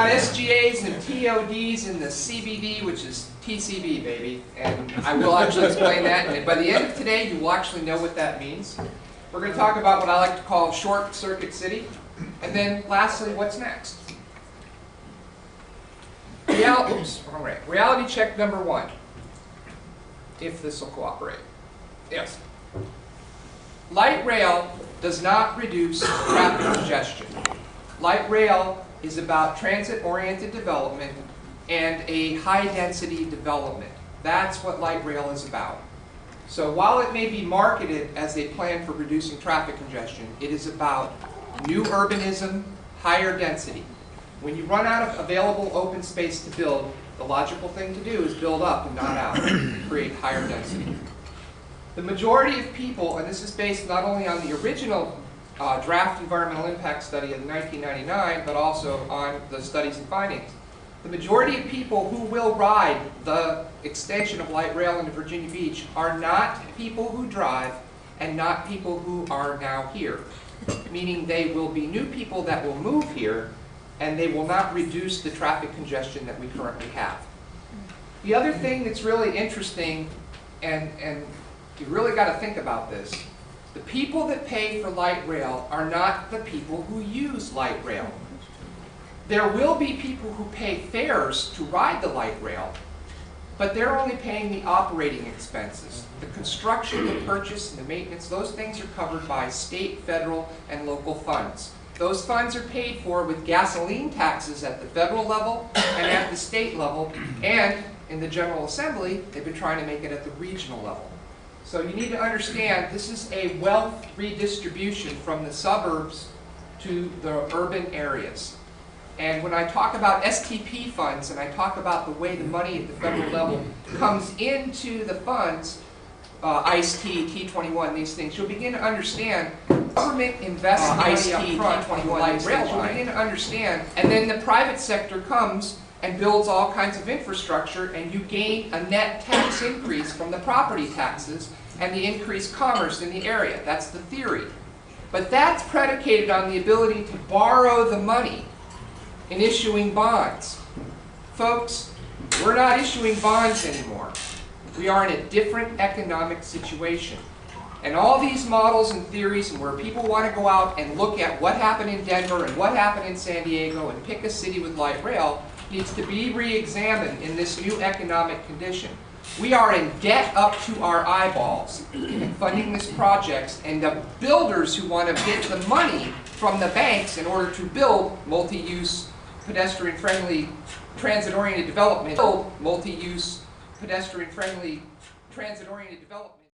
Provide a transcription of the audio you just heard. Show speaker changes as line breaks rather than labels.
got SGAs and TODs in the CBD, which is TCB, baby. And I will actually explain that. And by the end of today, you will actually know what that means. We're going to talk about what I like to call short circuit city. And then lastly, what's next? Reality check number one. If this will cooperate. Yes. Light rail does not reduce traffic congestion. Light rail is about transit-oriented development and a high-density development. That's what light rail is about. So while it may be marketed as a plan for reducing traffic congestion, it is about new urbanism, higher density. When you run out of available open space to build, the logical thing to do is build up and not out, create higher density. The majority of people, and this is based not only on the original draft environmental impact study of 1999, but also on the studies and findings, the majority of people who will ride the extension of light rail into Virginia Beach are not people who drive and not people who are now here. Meaning they will be new people that will move here and they will not reduce the traffic congestion that we currently have. The other thing that's really interesting, and you really got to think about this, the people that pay for light rail are not the people who use light rail. There will be people who pay fares to ride the light rail, but they're only paying the operating expenses. The construction, the purchase, and the maintenance, those things are covered by state, federal, and local funds. Those funds are paid for with gasoline taxes at the federal level and at the state level, and in the General Assembly, they've been trying to make it at the regional level. So you need to understand this is a wealth redistribution from the suburbs to the urban areas. And when I talk about STP funds and I talk about the way the money at the federal level comes into the funds, ICE-T, T21, these things, you'll begin to understand government invests money up front on the light rail line. You'll begin to understand, and then the private sector comes and builds all kinds of infrastructure, and you gain a net tax increase from the property taxes and the increased commerce in the area. That's the theory. But that's predicated on the ability to borrow the money in issuing bonds. Folks, we're not issuing bonds anymore. We are in a different economic situation. And all these models and theories and where people want to go out and look at what happened in Denver and what happened in San Diego and pick a city with light rail needs to be re-examined in this new economic condition. We are in debt up to our eyeballs in funding these projects, and the builders who want to get the money from the banks in order to build multi-use, pedestrian-friendly, transit-oriented development, build multi-use, pedestrian-friendly, transit-oriented development.